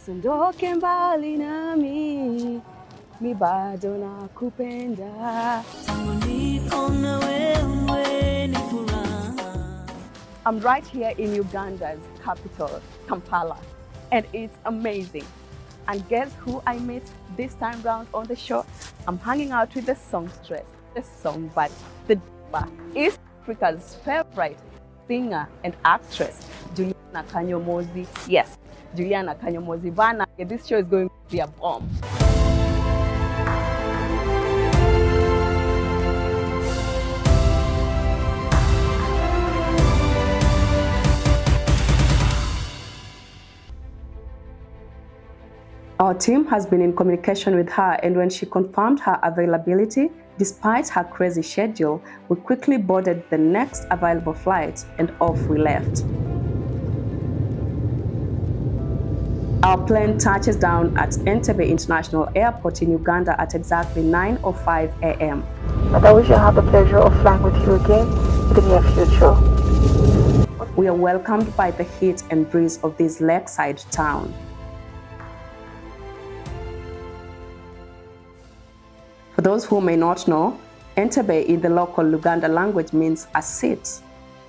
Usiondoke mbali nami, mi bado nakupenda. I'm right here in Uganda's capital, Kampala, and it's amazing. And guess who I met this time round on the show? I'm hanging out with the songstress, the songbird, the diva, East Africa's favorite singer and actress, Juliana Kanyamozi. Yes, Juliana Kanyamozi. Vana, this show is going to be a bomb. Our team has been in communication with her, and when she confirmed her availability, despite her crazy schedule, we quickly boarded the next available flight and off we left. Our plane touches down at Entebbe International Airport in Uganda at exactly 9:05 a.m. But I wish I had the pleasure of flying with you again in the near future. We are welcomed by the heat and breeze of this lakeside town. For those who may not know, Entebbe in the local Luganda language means a seat.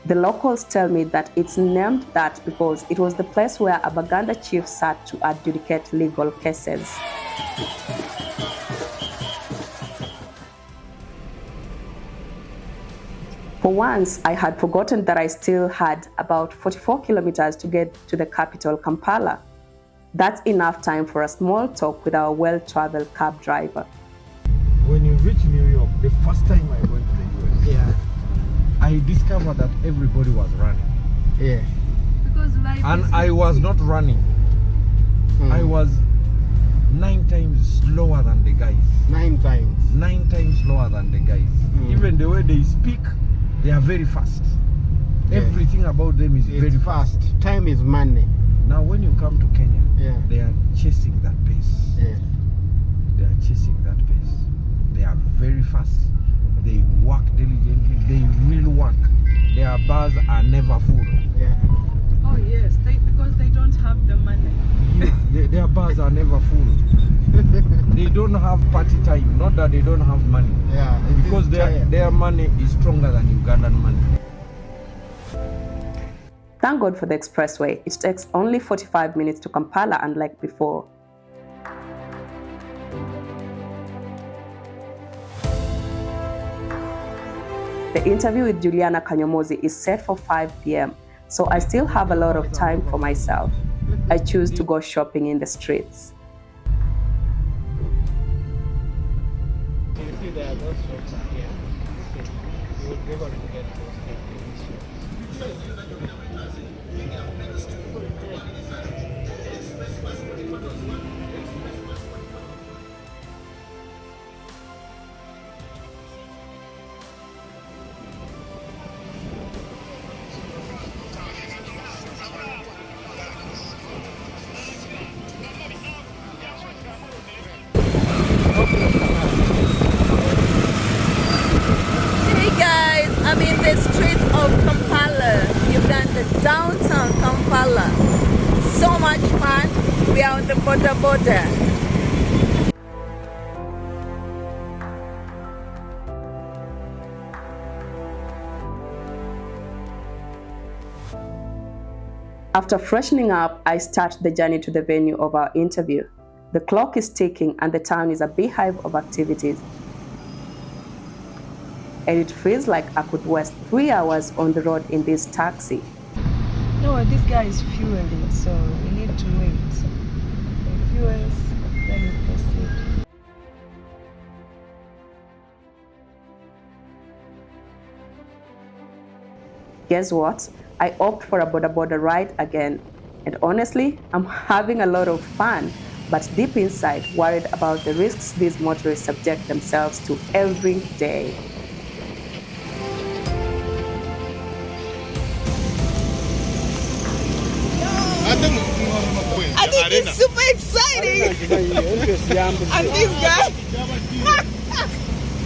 The locals tell me that it's named that because it was the place where a Baganda chief sat to adjudicate legal cases. For once, I had forgotten that I still had about 44 kilometers to get to the capital, Kampala. That's enough time for a small talk with our well-traveled cab driver. When you reach New York, the first time I went to the US, I discovered that everybody was running. Yeah. And I was not running. I was 9 times slower than the guys. 9 times. 9 times slower than the guys. Even the way they speak, they are very fast. Yeah. Everything about them is very fast. Time is money. Now when you come to Kenya, they are chasing that pace. Yeah. They are chasing that pace. They are very fast. They work diligently. They really work. Their bars are never full. Yeah. Oh yes, because they don't have the money. Their bars are never full. They don't have party time. Not that they don't have money. Yeah. Because their money is stronger than Ugandan money. Thank God for the expressway. It takes only 45 minutes to Kampala, unlike before. The interview with Juliana Kanyamozi is set for 5 p.m, so I still have a lot of time for myself. I choose to go shopping in the streets. You see there, those shops are here. You would be able to get those things. Hey guys, I'm in the streets of Kampala, Uganda, downtown Kampala. So much fun. We are on the border. After freshening up, I start the journey to the venue of our interview. The clock is ticking and the town is a beehive of activities. And it feels like I could waste 3 hours on the road in this taxi. No, this guy is fueling, so we need to wait. When he fuels, then we proceed. Guess what? I opt for a border ride again. And honestly, I'm having a lot of fun, but deep inside, worried about the risks these motorists subject themselves to every day. I think it's super exciting. And this guy.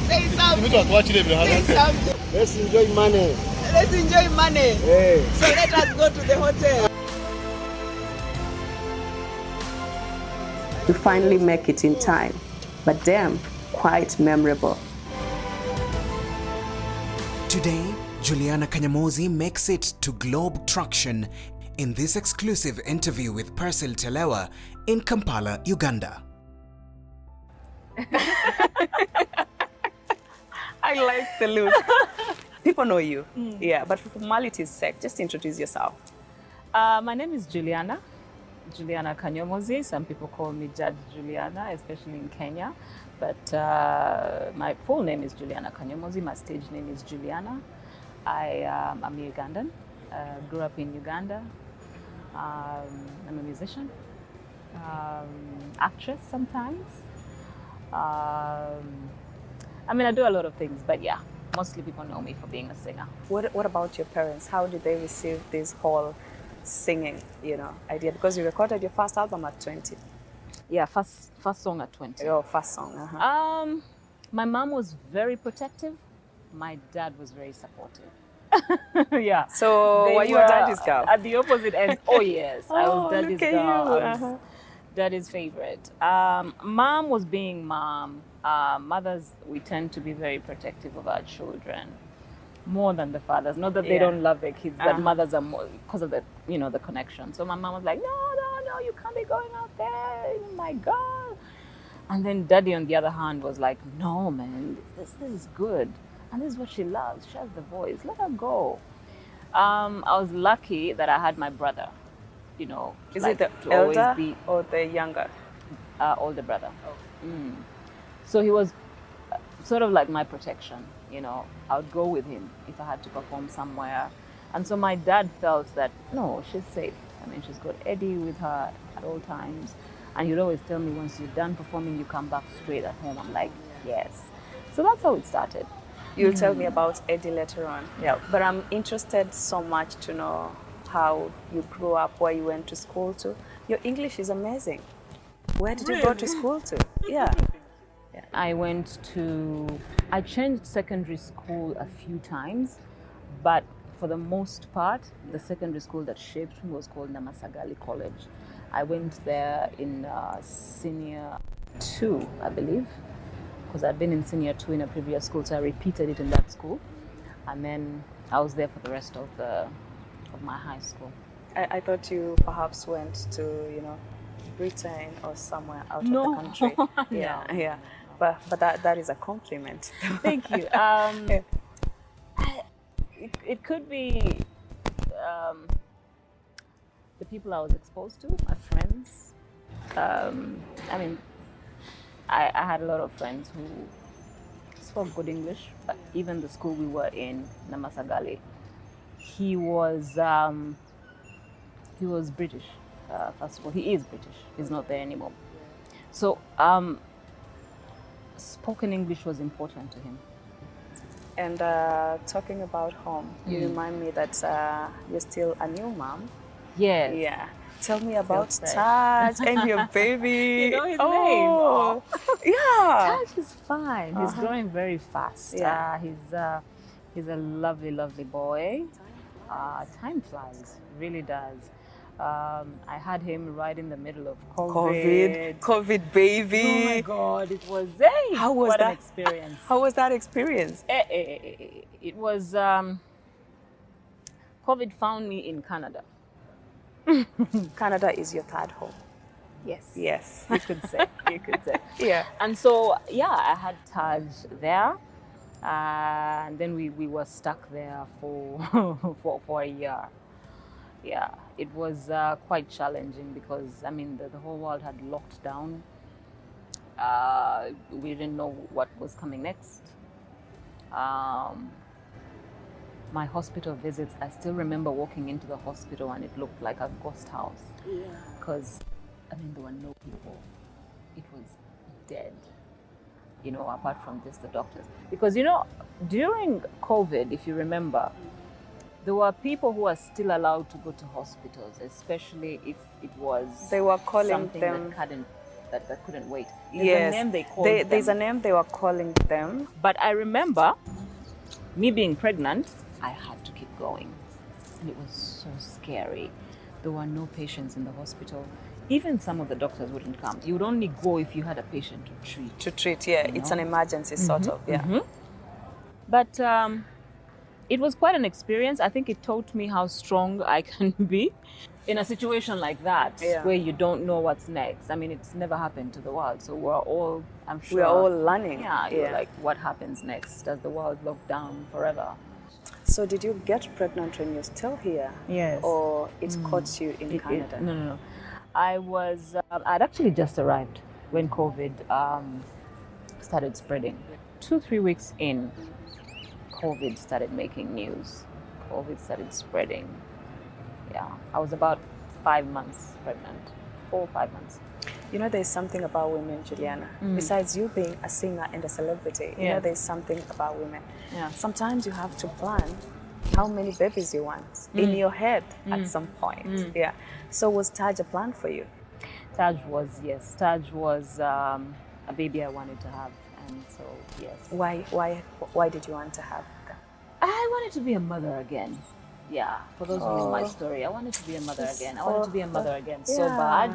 Say something. Say something. Let's enjoy money. Let's enjoy money. Hey. So let us go to the hotel. We finally make it in time, but damn, quite memorable. Today, Juliana Kanyamozi makes it to Globe Traktion in this exclusive interview with Persil Telewa in Kampala, Uganda. I like the look. People know you, yeah, but for formality's sake, just introduce yourself. My name is Juliana Kanyamozi. Some people call me Judge Juliana, especially in Kenya. But my full name is Juliana Kanyamozi. My stage name is Juliana. I'm Ugandan. Grew up in Uganda. I'm a musician, actress sometimes. I mean, I do a lot of things, but yeah, mostly people know me for being a singer. What about your parents? How did they receive this whole singing, idea? Because you recorded your first album at 20. Yeah, first song at 20. Your first song. My mom was very protective. My dad was very supportive. Yeah. So were you a daddy's girl? At the opposite end. Oh yes, I was daddy's look at girl. you. I was daddy's favorite. Mom was being mom. Mothers, we tend to be very protective of our children, more than the fathers. Not that they don't love their kids, but mothers are more because of the the connection. So my mom was like, no, you can't be going out there. Oh my God. And then daddy, on the other hand, was like, no, man, this is good. And this is what she loves. She has the voice. Let her go. I was lucky that I had my brother, Is like, it the elder or the younger? Older brother. Oh. So he was sort of like my protection, I would go with him if I had to perform somewhere. And so my dad felt that, no, she's safe. I mean, she's got Eddie with her at all times. And he'd always tell me, once you're done performing, you come back straight at home. I'm like, yes. So that's how it started. You'll tell me about Eddie later on. Yeah. But I'm interested so much to know how you grew up, where you went to school to. Your English is amazing. Where did you go to school to? Yeah. I changed secondary school a few times, but for the most part, the secondary school that shaped me was called Namasagali College. I went there in senior 2, I believe, because I'd been in senior 2 in a previous school, so I repeated it in that school. And then I was there for the rest of my high school. I thought you perhaps went to, Britain or somewhere out of the country. Yeah, No. yeah. But that is a compliment. Thank you. It could be the people I was exposed to, my friends. I mean, I had a lot of friends who spoke good English, but even the school we were in, Namasagali, he was British. First of all, he is British. He's not there anymore. So spoken English was important to him. And talking about home, you remind me that you're still a new mom. Yes. Yeah. Tell me about Taj and your baby. You know his name? Oh. Yeah. Taj is fine. He's growing very fast. Yeah. He's a lovely, lovely boy. Time flies, really does. I had him right in the middle of COVID baby. Oh my God, it was How was what that an experience. How was that experience? It was COVID found me in Canada. Canada is your third home. Yes. Yes. You could say. Yeah. And so, I had Taj there. And then we were stuck there for a year. Yeah, it was quite challenging because, I mean, the whole world had locked down. We didn't know what was coming next. My hospital visits, I still remember walking into the hospital and it looked like a ghost house. Yeah. Because, I mean, there were no people. It was dead, apart from just the doctors. Because, during COVID, if you remember, there were people who were still allowed to go to hospitals, especially if it was they were calling something them that couldn't wait. There's a name they called them. There's a name they were calling them. But I remember me being pregnant, I had to keep going. And it was so scary. There were no patients in the hospital. even some of the doctors wouldn't come. You would only go if you had a patient to treat. To treat, yeah, You it's know? an emergency sort of, yeah. But it was quite an experience. I think it taught me how strong I can be in a situation like that, Yeah. where you don't know what's next. I mean, it's never happened to the world, so we're all, I'm sure, We're all learning. Yeah, you're like, what happens next? Does the world lock down forever? So did you get pregnant when you're still here? Yes. Or it caught you in Canada? No. I was, I'd actually just arrived when COVID started spreading. 2-3 weeks in, COVID started making news. COVID started spreading. Yeah, I was about 5 months pregnant, 4 or 5 months. You know, there's something about women, Juliana. Besides you being a singer and a celebrity, you know, there's something about women. Yeah. Sometimes you have to plan how many babies you want in your head at some point. Yeah. So was Taj a plan for you? Taj was, yes. Taj was a baby I wanted to have. And so, yes. Why did you want to have that? I wanted to be a mother again. Yeah, for those who know my story, I wanted to be a mother again. I wanted to be a mother again so bad.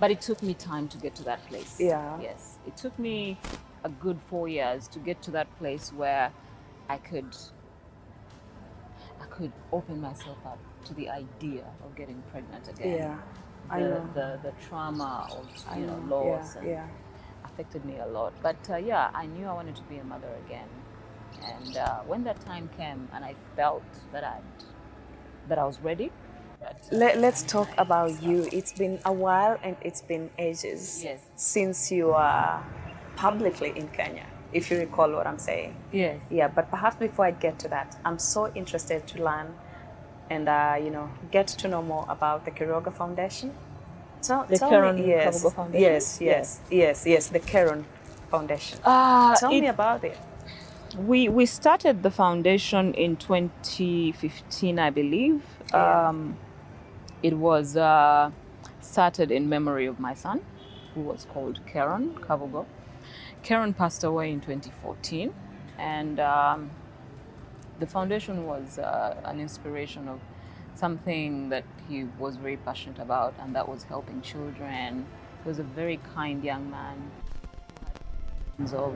But it took me time to get to that place. Yeah. Yes. It took me a good 4 years to get to that place where I could open myself up to the idea of getting pregnant again. Yeah. I know. The trauma of loss affected me a lot. But yeah, I knew I wanted to be a mother again. And when that time came and I felt that I was ready. Let's talk about you. It's been a while and it's been ages since you are publicly in Kenya, if you recall what I'm saying. Yes. Yeah, but perhaps before I get to that, I'm so interested to learn and get to know more about the Kiroga Foundation. The Karen Kabuga Foundation? Yes, the Karen Foundation. Tell me about it. We started the foundation in 2015, I believe. Yeah. It was started in memory of my son, who was called Karen Kabuga. Karen passed away in 2014, and the foundation was an inspiration of something that he was very passionate about, and that was helping children. He was a very kind young man. Of,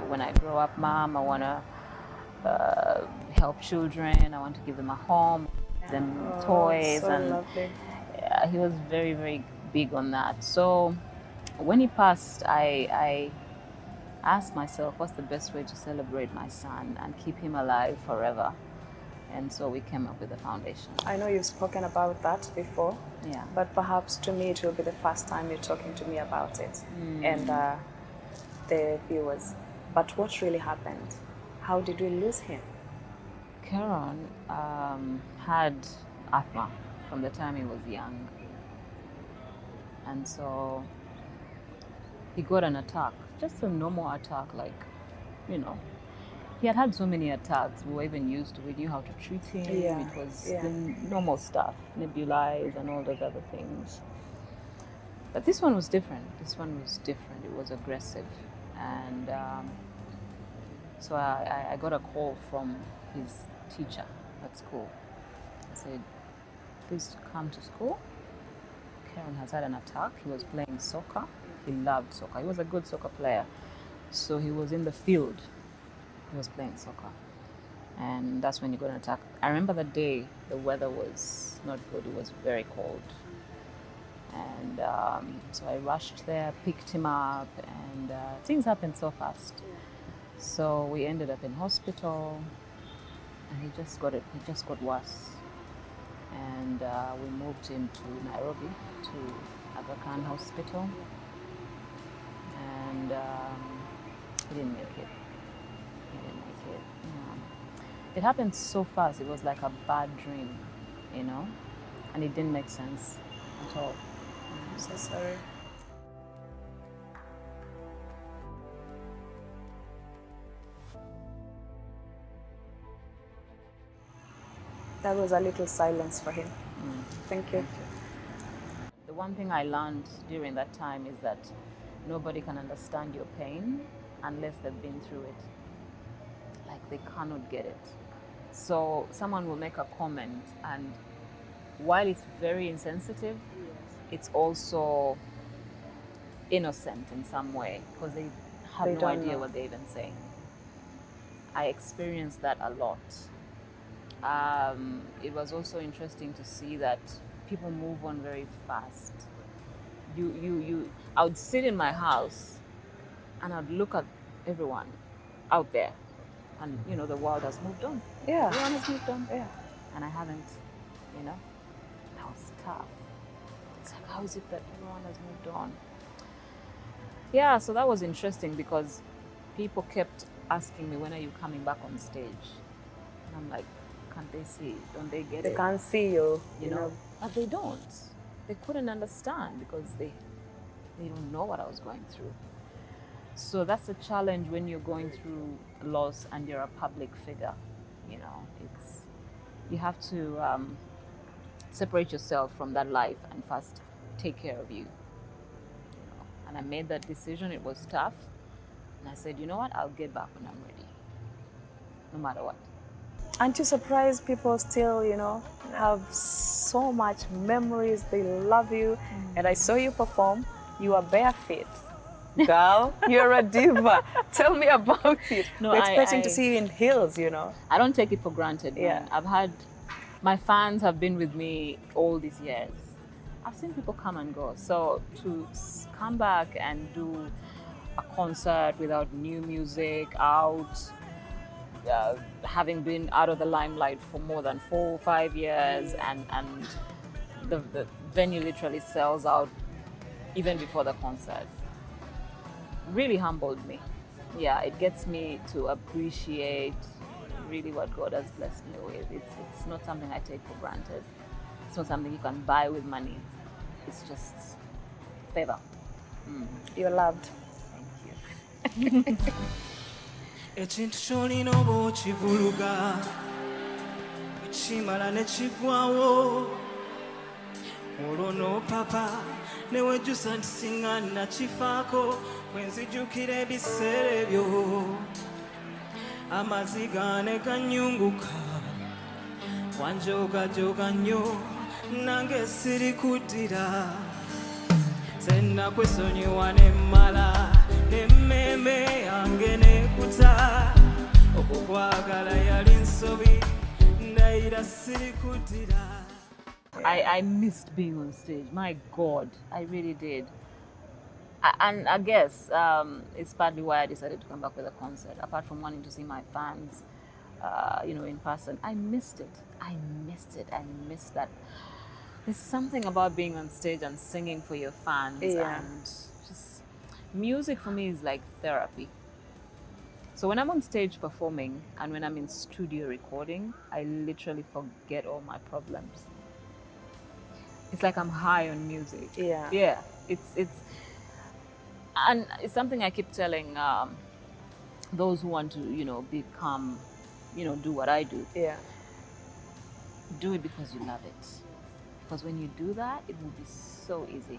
when I grow up, Mom, I want to help children. I want to give them a home, them toys, so and lovely. Yeah, he was very, very big on that. So when he passed, I asked myself, what's the best way to celebrate my son and keep him alive forever? And so we came up with the foundation. I know you've spoken about that before, but perhaps to me it will be the first time you're talking to me about it and the viewers. But what really happened? How did we lose him? Karen had asthma from the time he was young. And so he got an attack, just a normal attack, He had so many attacks. We were even used to it. We knew how to treat him. It was the normal stuff, nebulize and all those other things. But this one was different. It was aggressive. And so I got a call from his teacher at school. I said, please come to school. Karen has had an attack. He was playing soccer. He loved soccer. He was a good soccer player. So he was in the field. He was playing soccer. And that's when he got an attack. I remember the day the weather was not good. It was very cold. And so I rushed there, picked him up, and things happened so fast. So we ended up in hospital, and he just got worse. And we moved him to Nairobi, to Aga Khan Hospital, and he didn't make it. It happened so fast. It was like a bad dream, and it didn't make sense at all. I'm so sorry. That was a little silence for him. Thank you. The one thing I learned during that time is that nobody can understand your pain unless they've been through it. Like, they cannot get it. So someone will make a comment, and while it's very insensitive, it's also innocent in some way because they have They no don't idea know. what they're even saying. I experienced that a lot. It was also interesting to see that people move on very fast. I would sit in my house and I'd look at everyone out there, and the world has moved on. Yeah. Everyone has moved on. Yeah. And I haven't. That was tough. It's like, how is it that everyone has moved on? Yeah, so that was interesting because people kept asking me, when are you coming back on stage? And I'm like, can't they see? Don't they get They it? can't see you. You know? But they don't. They couldn't understand because they don't know what I was going through. So that's a challenge when you're going through loss and you're a public figure. You have to separate yourself from that life and first take care of you. And I made that decision. It was tough. And I said, you know what? I'll get back when I'm ready, no matter what. Aren't you surprised people still, have so much memories? They love you. And I saw you perform. You are barefoot. Girl, you're a diva. Tell me about it. No, We're expecting to see you in heels, I don't take it for granted. Yeah. Man. My fans have been with me all these years. I've seen people come and go. So to come back and do a concert without new music out, having been out of the limelight for more than 4 or 5 years, and the venue literally sells out even before the concert, really humbled me. Yeah, it gets me to appreciate really what God has blessed me with. It's not something I take for granted. It's not something you can buy with money. It's just favor. You're loved. Thank you. ekintu ky'olina oba okivuluga ekimala ne kigwawo olwo n'opapa ne wejjusa nti singa nakifaako bwe nzijjukira ebiseera ebyo amaziga ne ganyunguka wanjoogajoga nnyo nange sirikuddira sennakwesonyiwa ne mmala n'emmeeme yange neekuta okukwagala yali nsobi ndayira sirikuddira. I missed being on stage. My God, I really did. And I guess it's partly why I decided to come back with a concert. Apart from wanting to see my fans, in person, I missed it. I missed that. There's something about being on stage and singing for your fans, and just music for me is like therapy. So when I'm on stage performing and when I'm in studio recording, I literally forget all my problems. It's like I'm high on music. Yeah. And it's something I keep telling those who want to, become, do what I do. Yeah. Do it because you love it. Because when you do that, it will be so easy.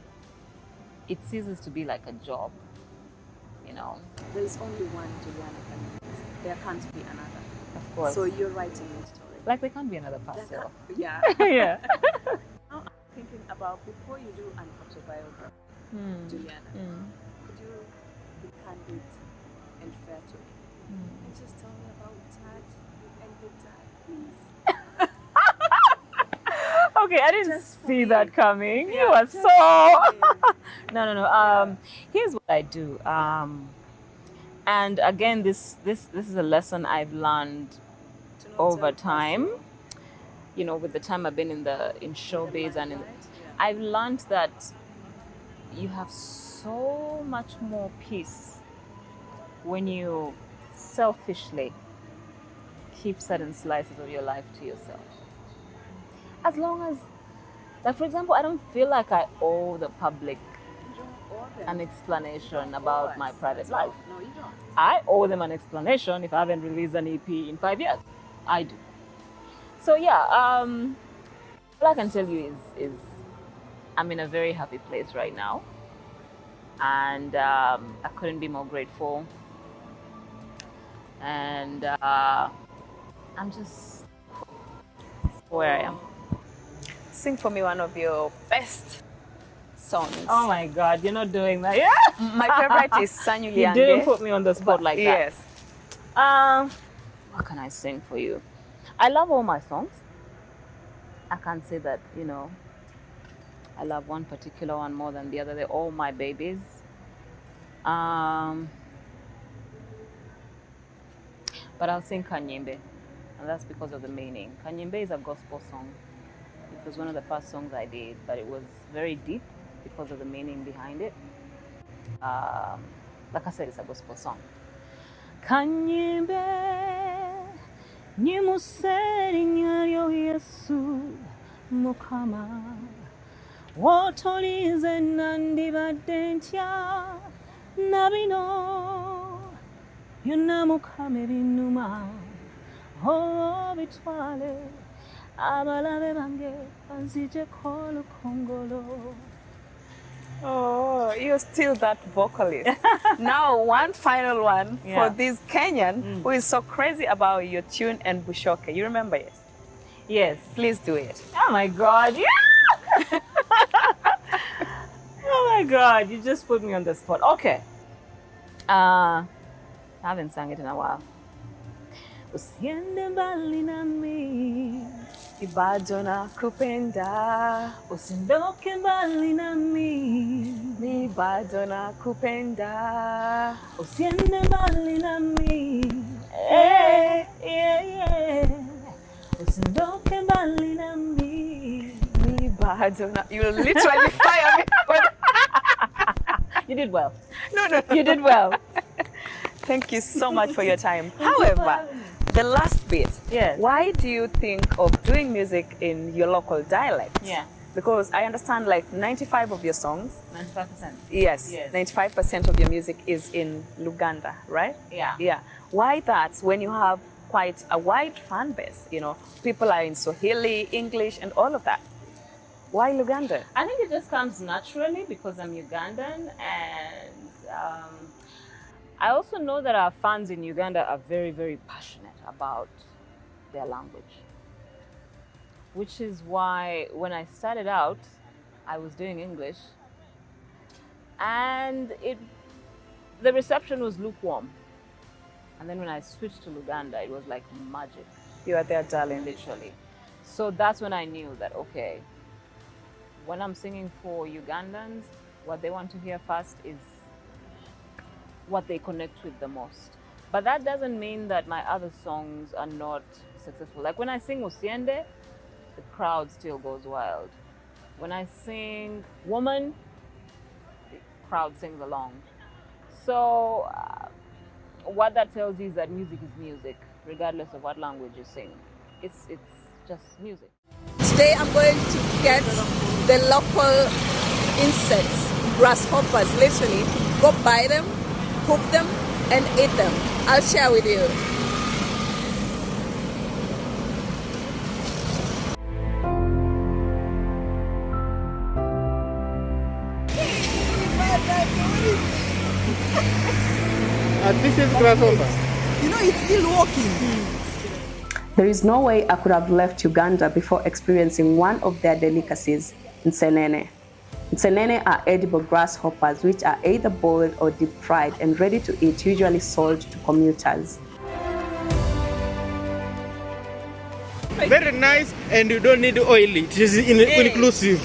It ceases to be like a job, There's only one Juliana Kanyamozi. There can't be another. Of course. So you're writing your story. Like there can't be another Pastel. Yeah. Yeah. Now I'm thinking about, before you do an autobiography, Juliana, could you be candid and fair to me? And just tell me about Dad and the dad, please. Okay, I didn't Just see for that me. coming. Yeah, You are just so... No. Here's what I do. And again, this is a lesson I've learned To not over tell time. Pastor. With the time I've been in showbiz and Limelight, I've learned that you have so much more peace when you selfishly keep certain slices of your life to yourself. As long as, like, for example, I don't feel like I owe the public You don't owe them. an explanation Don't about owe my us. private life. No, you don't. I owe them an explanation if I haven't released an EP in 5 years. I do. So yeah, all I can tell you is I'm in a very happy place right now, and I couldn't be more grateful. And I'm just where I am. Sing for me one of your best songs. Oh my God, you're not doing that. Yeah. My favorite is Sanyu You Liange. didn't put me on the spot like that. Yes. What can I sing for you? I love all my songs. I can't say that, I love one particular one more than the other. They're all my babies. But I'll sing Kanyembe, and that's because of the meaning. Kanyembe is a gospel song. It was one of the first songs I did, but it was very deep because of the meaning behind it. Like I said, it's a gospel song. Kanyembe, nyimuseri nyayo Yesu Mukama, wotolize nandibadde ntya nabino byonna Mukama ebinuma bitwale abalabe bange banzijeko olukongolo. Oh, you're still that vocalist. Now, one final one for this Kenyan who is so crazy about your tune and Bushoke. You remember it? Yes. Please do it. Oh my God, yeah! Oh my God, you just put me on the spot. Okay. I haven't sung it in a while. Usiende mbali nami, Bado nakupenda, usindoke mbali nami, mi bado nakupenda, usiende mbali nami, usindoke mbali nami, mi bado na. You literally fire me. You did well. No. You did well. Thank you so much for your time. However, the last bit. Yes. Why do you think of doing music in your local dialect? Yeah. Because I understand like 95 of your songs. 95%. Yes. 95% of your music is in Luganda, right? Yeah. Yeah. Why that when you have quite a wide fan base? People are in Swahili, English, and all of that. Why Luganda? I think it just comes naturally because I'm Ugandan, and I also know that our fans in Uganda are very, very passionate about their language, which is why when I started out, I was doing English, and the reception was lukewarm. And then when I switched to Luganda, it was like magic. You are there, darling. Literally. So that's when I knew that, okay, when I'm singing for Ugandans, what they want to hear first is what they connect with the most. But that doesn't mean that my other songs are not successful. Like when I sing Usiende, the crowd still goes wild. When I sing Woman, the crowd sings along. So what that tells you is that music is music, regardless of what language you sing. It's just music. Today I'm going to get the local insects, grasshoppers, literally. Go buy them, cook them, and eat them. I'll share with you. And this is grasshopper. You know, it's still walking. There is no way I could have left Uganda before experiencing one of their delicacies, nsenene. Nsenene are edible grasshoppers which are either boiled or deep fried and ready to eat, usually sold to commuters. Very nice, and you don't need oil. It is inclusive.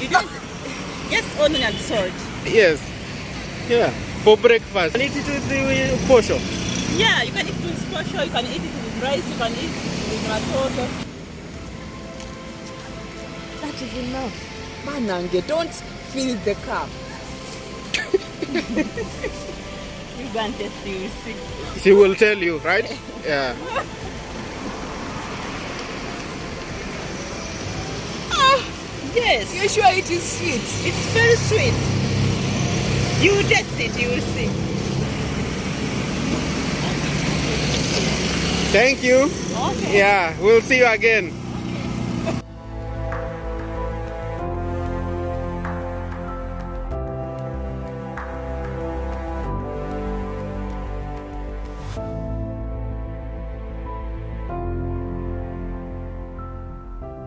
Yes, onion and salt. Yes. Yeah. For breakfast. You can eat it with the posho. Yeah, you can eat it with posho, you can eat it with rice, you can eat it with risotto. That is enough. Manange, don't fill the cup. Uganda, you will see. She will tell you, right? Yeah. Yes. You're sure it is sweet? It's very sweet. You will taste it, you will see. Thank you. Okay. Yeah, we'll see you again.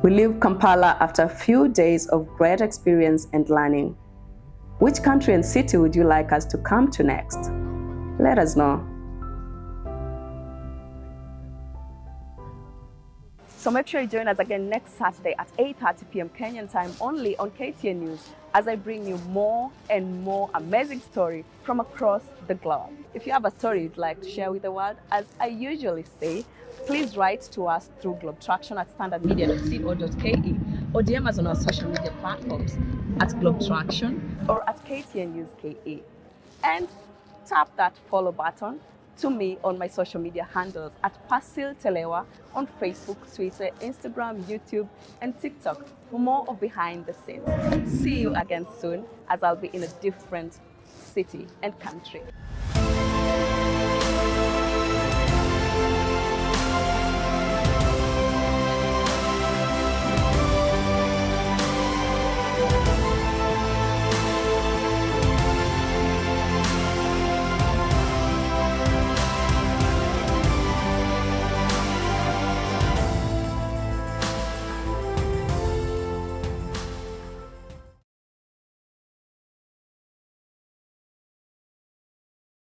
We leave Kampala after a few days of great experience and learning. Which country and city would you like us to come to next? Let us know. So make sure you join us again next Saturday at 8:30 p.m. Kenyan time only on KTN News as I bring you more and more amazing stories from across the globe. If you have a story you'd like to share with the world, as I usually say, please write to us through globetraktion@standardmedia.co.ke or DM us on our social media platforms at globetraktion or at KTN News KE. And tap that follow button to me on my social media handles at Persil Telewa on Facebook, Twitter, Instagram, YouTube, and TikTok for more of behind the scenes. See you again soon as I'll be in a different city and country.